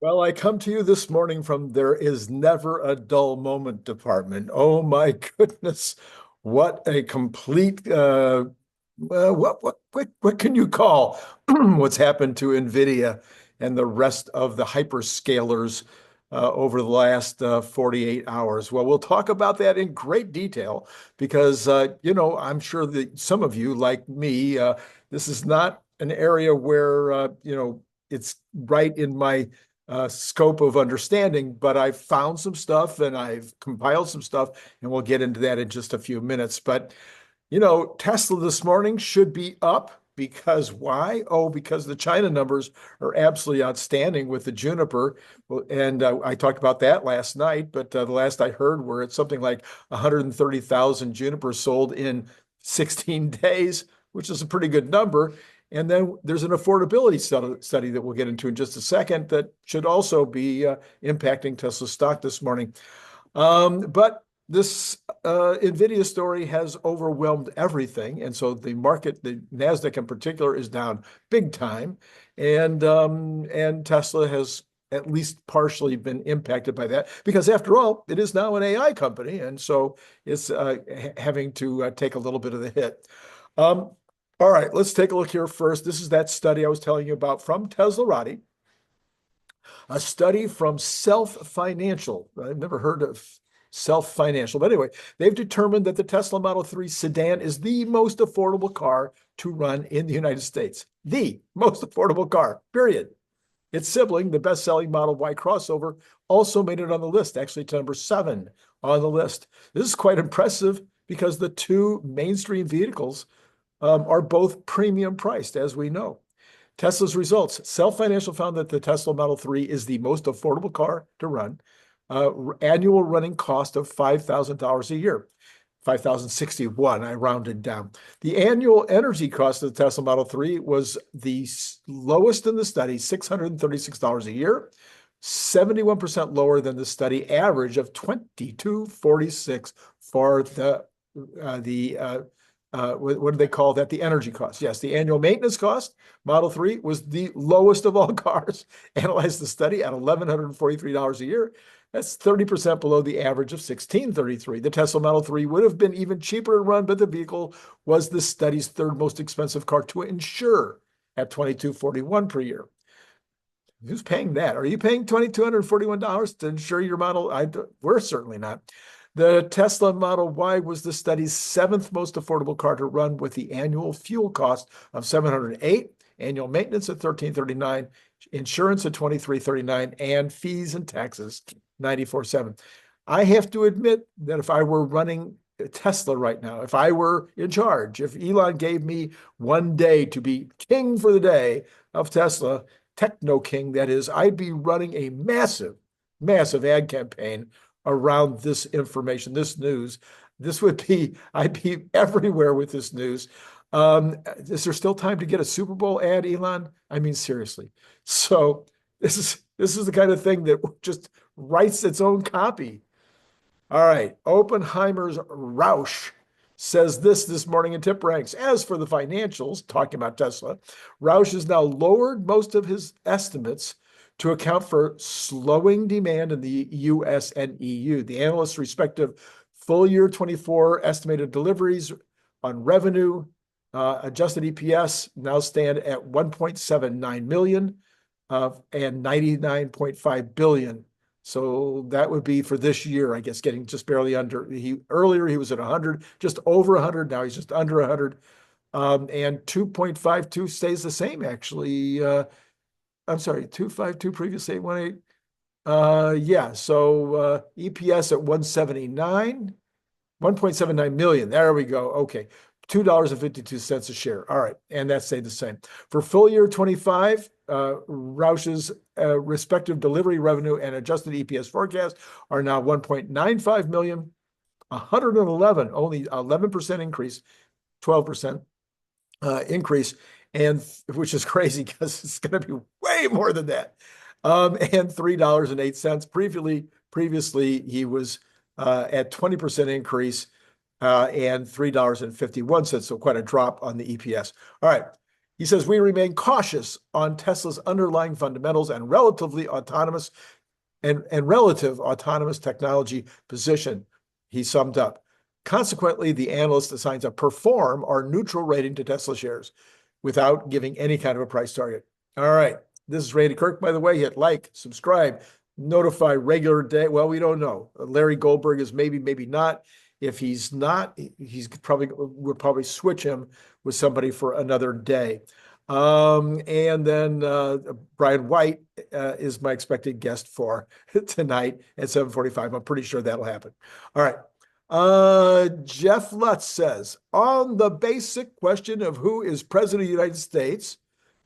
Well, I come to you this morning from There Is Never a Dull Moment department. Oh my goodness, what a complete what can you call what's happened to Nvidia and the rest of the hyperscalers over the last 48 hours? Well, we'll talk about that in great detail because I'm sure that some of you, like me, this is not an area where it's right in my scope of understanding, but I've found some stuff and I've compiled some stuff, and we'll get into that in just a few minutes. But, Tesla this morning should be up because why? Oh, because the China numbers are absolutely outstanding with the Juniper. And I talked about that last night, but the last I heard were at something like 130,000 Junipers sold in 16 days, which is a pretty good number. And then there's an affordability study that we'll get into in just a second that should also be impacting Tesla stock this morning. But this Nvidia story has overwhelmed everything. And so the market, the NASDAQ in particular, is down big time. And Tesla has at least partially been impacted by that because, after all, it is now an AI company. And so it's having to take a little bit of the hit. All right, let's take a look here first. This is that study I was telling you about from Teslarati, a study from Self Financial. I've never heard of Self Financial, but anyway, they've determined that the Tesla Model 3 sedan is the most affordable car to run in the United States. The most affordable car, period. Its sibling, the best-selling Model Y crossover, also made it on the list, actually to number 7 on the list. This is quite impressive because the two mainstream vehicles are both premium priced, as we know. Tesla's results. Self Financial found that the Tesla Model 3 is the most affordable car to run. Annual running cost of $5,000 a year. 5,061, I rounded down. The annual energy cost of the Tesla Model 3 was the lowest in the study, $636 a year, 71% lower than the study average of $2,246 for what do they call that? The energy cost. Yes, the annual maintenance cost, Model 3, was the lowest of all cars. Analyzed the study at $1,143 a year. That's 30% below the average of $1,633. The Tesla Model 3 would have been even cheaper to run, but the vehicle was the study's third most expensive car to insure at $2,241 per year. Who's paying that? Are you paying $2,241 to insure your model? We're certainly not. The Tesla Model Y was the study's 7th most affordable car to run, with the annual fuel cost of $708, annual maintenance at $1,339, insurance at $2,339, and fees and taxes $94.7. I have to admit that if I were running Tesla right now, if I were in charge, if Elon gave me one day to be king for the day of Tesla, techno king that is, I'd be running a massive, massive ad campaign around this information, this news. I'd be everywhere with this news. Is there still time to get a Super Bowl ad, Elon? I mean, seriously. So this is the kind of thing that just writes its own copy. All right. Oppenheimer's Roush says this morning in Tip Ranks. As for the financials, talking about Tesla, Roush has now lowered most of his estimates to account for slowing demand in the US and EU. The analysts' respective full year 24 estimated deliveries on revenue, adjusted EPS now stand at 1.79 million and 99.5 billion. So that would be for this year, I guess, getting just barely under. Earlier he was at 100, just over 100. Now he's just under 100. And 2.52 stays the same, actually. I'm sorry, 252 previously 818. Yeah, so EPS at 179, 1.79 million. There we go. Okay. $2.52 a share. All right. And that stayed the same. For full year 25, Roush's respective delivery revenue and adjusted EPS forecast are now 1.95 million, 111, only 11% increase, 12% increase, and which is crazy because it's going to be way more than that. And $3.08. Previously, he was at 20% increase and $3.51. So quite a drop on the EPS. All right. He says, we remain cautious on Tesla's underlying fundamentals and relative autonomous technology position, he summed up. Consequently, the analyst assigns a perform or neutral rating to Tesla shares without giving any kind of a price target. All right. This is Randy Kirk, by the way. Hit like, subscribe, notify regular day. Well, we don't know. Larry Goldberg is maybe, maybe not. If he's not, we'll probably switch him with somebody for another day. And then Brian White is my expected guest for tonight at 7:45. I'm pretty sure that'll happen. All right. Jeff Lutz says, on the basic question of who is president of the United States,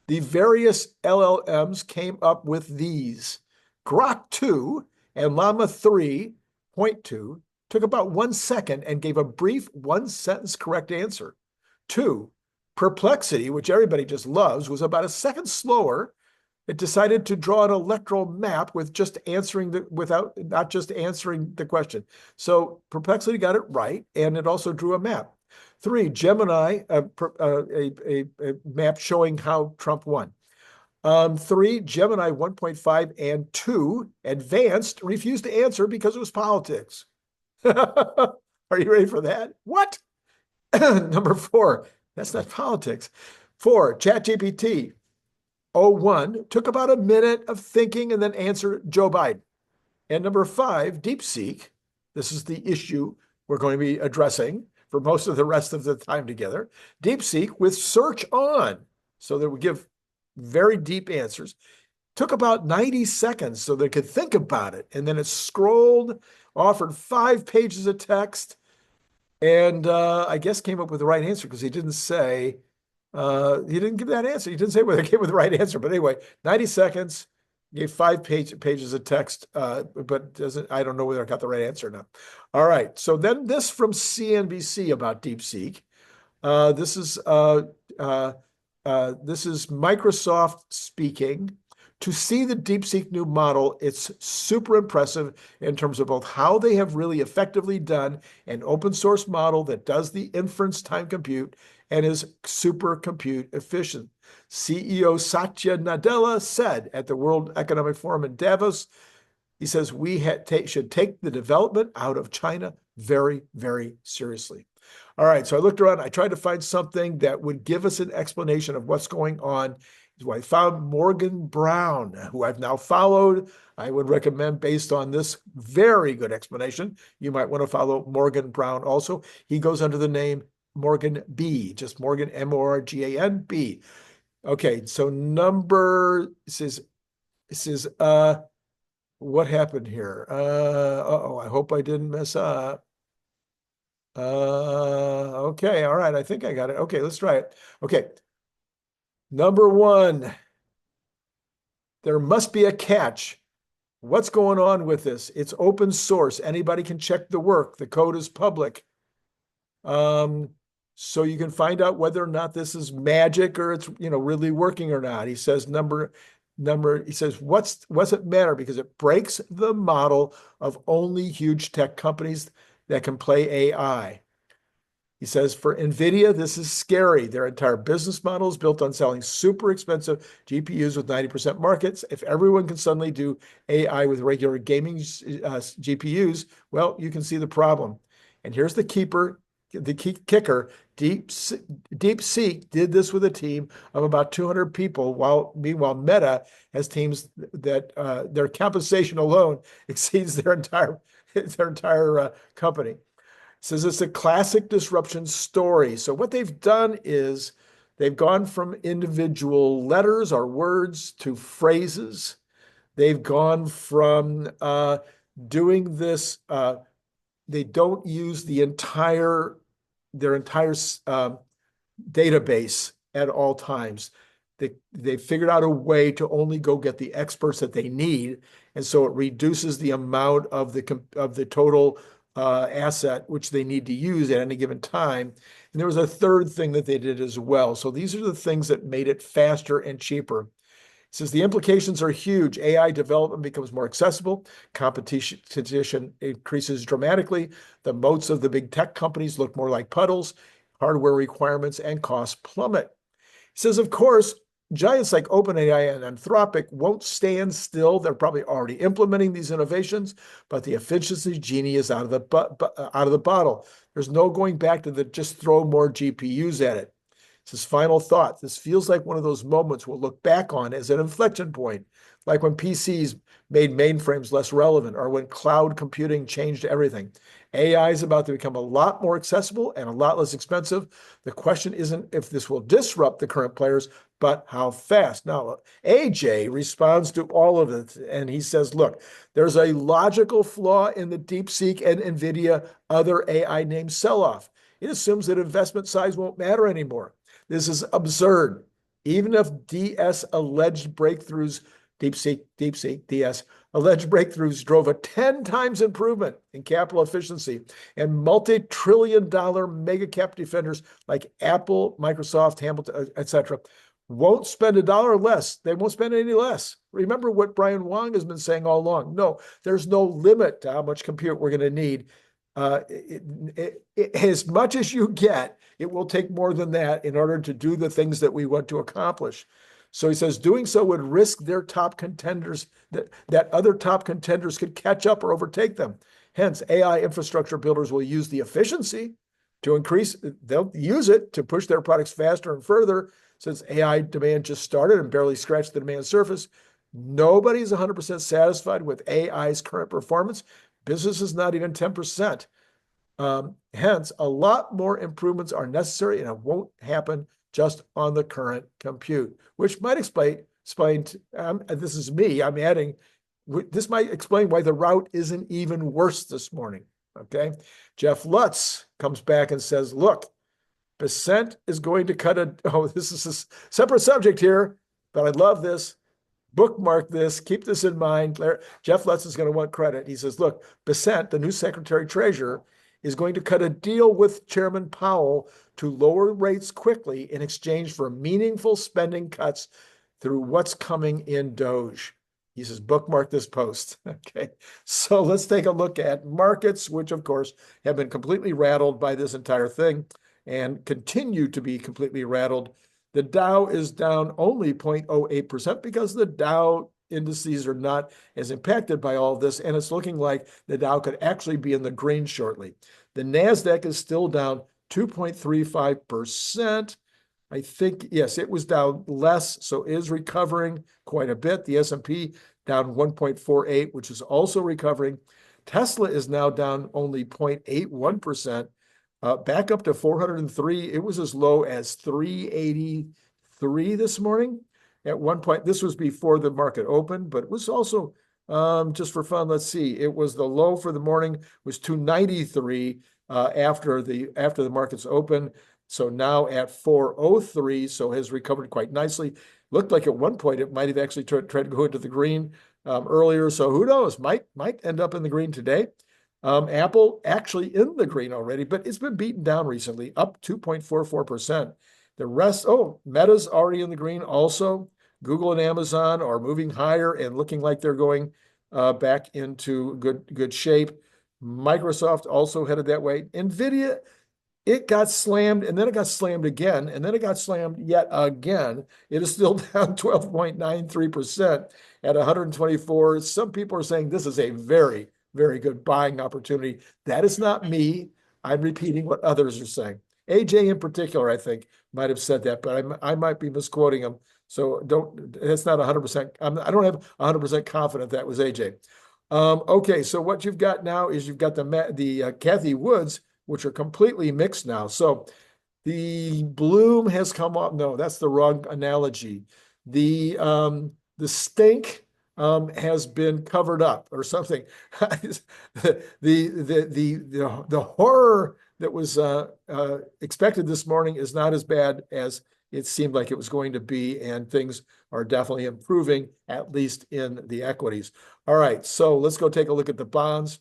the various LLMs came up with these. Grok 2 and Llama 3.2 took about 1 second and gave a brief one-sentence correct answer. 2, Perplexity, which everybody just loves, was about a second slower. It decided to draw an electoral map with just answering not just answering the question. So Perplexity got it right, and it also drew a map. 3, Gemini, a map showing how Trump won. 3, Gemini 1.5 and 2, Advanced, refused to answer because it was politics. Are you ready for that? What? Number 4, that's not politics. 4, ChatGPT 01 took about a minute of thinking and then answered Joe Biden. And number 5, DeepSeek, this is the issue we're going to be addressing for most of the rest of the time together. DeepSeek with search on, so that we give very deep answers, took about 90 seconds so they could think about it. And then it scrolled, offered 5 pages of text, and I guess came up with the right answer because he didn't say, he didn't give that answer. He didn't say whether he came with the right answer. But anyway, 90 seconds, gave 5 pages of text, but I don't know whether I got the right answer or not. All right. So then this from CNBC about DeepSeek. This is Microsoft speaking. To see the DeepSeek new model, it's super impressive in terms of both how they have really effectively done an open source model that does the inference time compute and is super compute efficient. CEO Satya Nadella said at the World Economic Forum in Davos, he says, we should take the development out of China very, very seriously. All right, so I looked around. I tried to find something that would give us an explanation of what's going on. So I found Morgan Brown, who I've now followed. I would recommend, based on this very good explanation, you might want to follow Morgan Brown also. He goes under the name Morgan B, just Morgan, Morgan B. Okay, so this is what happened here? I hope I didn't mess up. Okay, all right, I think I got it. Okay, let's try it. Okay. Number 1, there must be a catch. What's going on with this? It's open source. Anybody can check the work. The code is public. So you can find out whether or not this is magic or it's really working or not. He says he says, what's it matter? Because it breaks the model of only huge tech companies that can play AI. He says, for Nvidia, this is scary. Their entire business model is built on selling super expensive GPUs with 90% markets. If everyone can suddenly do AI with regular gaming GPUs, well, you can see the problem. And here's the kicker. DeepSeek did this with a team of about 200 people, meanwhile Meta has teams that their compensation alone exceeds their entire company. Says it's a classic disruption story. So what they've done is they've gone from individual letters or words to phrases. They've gone from doing this. They don't use their entire database at all times. They figured out a way to only go get the experts that they need, and so it reduces the amount of the total asset which they need to use at any given time. And there was a third thing that they did as well. So these are the things that made it faster and cheaper. It says the implications are huge. AI development becomes more accessible. Competition increases dramatically. The moats of the big tech companies look more like puddles. Hardware requirements and costs plummet. says, of course, giants like OpenAI and Anthropic won't stand still. They're probably already implementing these innovations, but the efficiency genie is out of the bottle. There's no going back to just throw more GPUs at it. It's his final thought. This feels like one of those moments we'll look back on as an inflection point, like when PCs made mainframes less relevant or when cloud computing changed everything. AI is about to become a lot more accessible and a lot less expensive. The question isn't if this will disrupt the current players, but how fast. Now, AJ responds to all of it, and he says, look, there's a logical flaw in the DeepSeek and Nvidia other AI names sell-off. It assumes that investment size won't matter anymore. This is absurd. Even if DS alleged breakthroughs, DeepSeek, DS, alleged breakthroughs drove a 10 times improvement in capital efficiency and multi-trillion-dollar mega cap defenders like Apple, Microsoft, Hamilton, etc., won't spend $1 less. They won't spend any less. Remember what Brian Wong has been saying all along. No, there's no limit to how much compute we're going to need. As much as you get, it will take more than that in order to do the things that we want to accomplish. So he says doing so would risk their top contenders, that other top contenders could catch up or overtake them. Hence, AI infrastructure builders will use the efficiency to increase, they'll use it to push their products faster and further. Since AI demand just started and barely scratched the demand surface, nobody's 100% satisfied with AI's current performance. Business is not even 10%. Hence, a lot more improvements are necessary, and it won't happen just on the current compute, which might explain this is me, I'm adding, this might explain why the rout isn't even worse this morning, okay? Jeff Lutz comes back and says, look, Bessent is going to cut this is a separate subject here, but I love this. Bookmark this, keep this in mind. Jeff Lutz is going to want credit. He says, look, Bessent, the new Secretary Treasurer, is going to cut a deal with Chairman Powell to lower rates quickly in exchange for meaningful spending cuts through what's coming in Doge. He says, bookmark this post. Okay, so let's take a look at markets, which of course have been completely rattled by this entire thing and continue to be completely rattled. The Dow is down only 0.08% because the Dow indices are not as impacted by all of this, and it's looking like the Dow could actually be in the green shortly. The NASDAQ is still down 2.35%. I think, yes, it was down less, so is recovering quite a bit. The S&P down 1.48, which is also recovering. Tesla is now down only 0.81%, back up to 403. It was as low as 383 this morning. At one point, this was before the market opened, but it was also, just for fun, let's see, it was the low for the morning was 293 after the markets open. So now at 403, so has recovered quite nicely. Looked like at one point it might have actually tried to go into the green earlier. So who knows? Might end up in the green today. Apple actually in the green already, but it's been beaten down recently, up 2.44%. The rest, Meta's already in the green also. Google and Amazon are moving higher and looking like they're going back into good shape. Microsoft also headed that way. Nvidia, it got slammed, and then it got slammed again, and then it got slammed yet again. It is still down 12.93% at 124. Some people are saying this is a very, very good buying opportunity. That is not me. I'm repeating what others are saying. AJ in particular, I think, might have said that, but I might be misquoting him. So it's not 100%. I don't have 100% confident that was AJ. Okay, so what you've got now is you've got the Cathie Woods, which are completely mixed now. So the bloom has come off. No, that's the wrong analogy. The stink has been covered up or something. the horror that was expected this morning is not as bad as it seemed like it was going to be, and things are definitely improving, at least in the equities. All right, so let's go take a look at the bonds.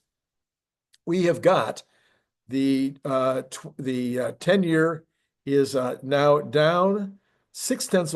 We have got the 10-year is now down 6 basis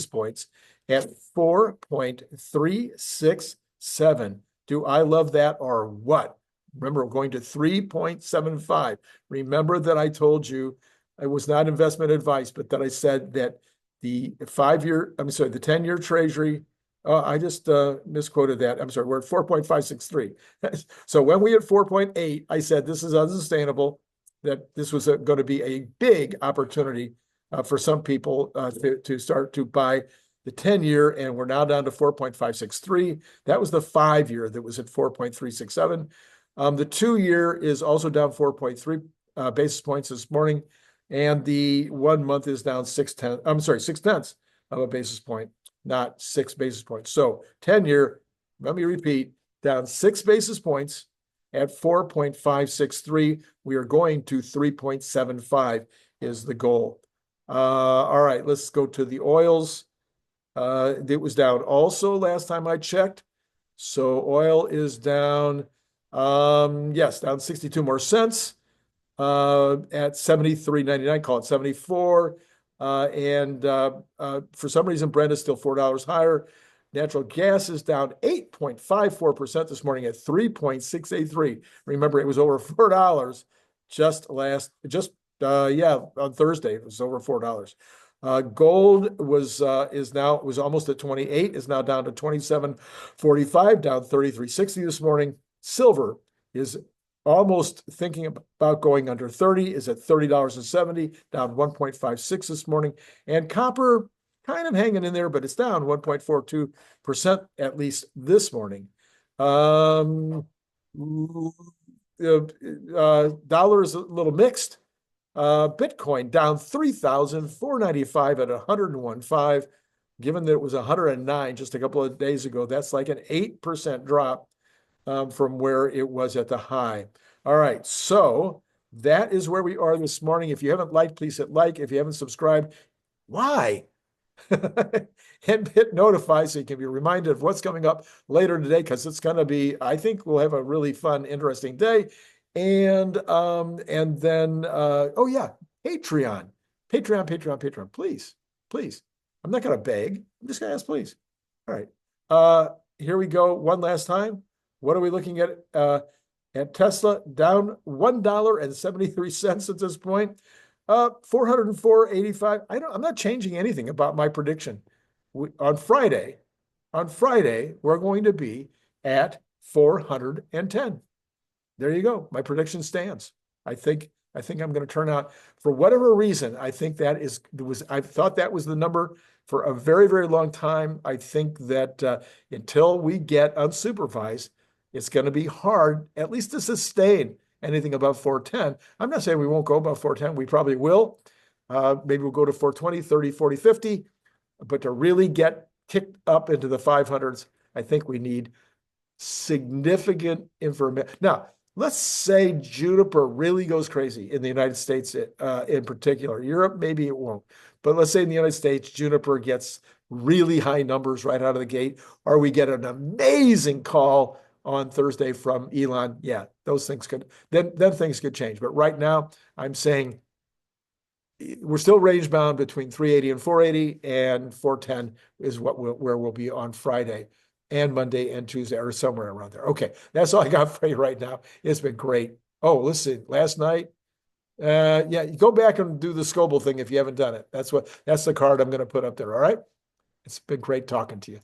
points at 4.367. Do I love that or what? Remember, we're going to 3.75. Remember that I told you it was not investment advice, but that I said that the 10-year treasury, I just misquoted that. I'm sorry, we're at 4.563. So when we hit 4.8, I said this is unsustainable, that this was going to be a big opportunity for some people to start to buy the 10-year, and we're now down to 4.563. That was the 5-year that was at 4.367. The 2-year is also down 4.3 basis points this morning, and the 1 month is down 6/10 of a basis point, not 6 basis points. So 10-year, let me repeat, down 6 basis points at 4.563. We are going to 3.75 is the goal. All right, let's go to the oils. It was down also last time I checked. So oil is down, yes, down 62 more cents at 73.99, call it 74. And for some reason, Brent is still $4 higher. Natural gas is down 8.54% this morning at 3.683. Remember, it was over $4 on Thursday. It was over $4. Gold was almost at 28, is now down to 27.45, down 33.60 this morning. Silver is almost thinking about going under 30, is at $30.70, down 1.56 this morning. And copper kind of hanging in there, but it's down 1.42% at least this morning. Dollar is a little mixed. Bitcoin down 3,495 at 101.5. Given that it was 109 just a couple of days ago, that's like an 8% drop from where it was at the high. All right, so that is where we are this morning. If you haven't liked, please hit like. If you haven't subscribed, why? And hit notify so you can be reminded of what's coming up later today, because it's going to be, I think we'll have a really fun, interesting day. And then oh yeah, Patreon, please. I'm not going to beg. I'm just going to ask, please. All right. Here we go. One last time. What are we looking at? At Tesla, down $1.73 at this point. 404.85. I'm not changing anything about my prediction. On Friday, we're going to be at 410. There you go. My prediction stands. I think I'm going to turn out, for whatever reason, I think I thought that was the number for a very, very long time. I think that until we get unsupervised, it's going to be hard, at least to sustain anything above 410. I'm not saying we won't go above 410. We probably will. Maybe we'll go to 420, 30, 40, 50. But to really get kicked up into the 500s, I think we need significant information. Now, let's say Juniper really goes crazy in the United States in particular. Europe, maybe it won't. But let's say in the United States, Juniper gets really high numbers right out of the gate, or we get an amazing call on Thursday from Elon. Yeah, those things then things could change. But right now, I'm saying we're still range bound between 380 and 480, and 410 is where we'll be on Friday and Monday and Tuesday, or somewhere around there. Okay, that's all I got for you right now. It's been great. Oh, listen, last night, yeah, go back and do the Scoble thing if you haven't done it. That's the card I'm going to put up there. All right. It's been great talking to you.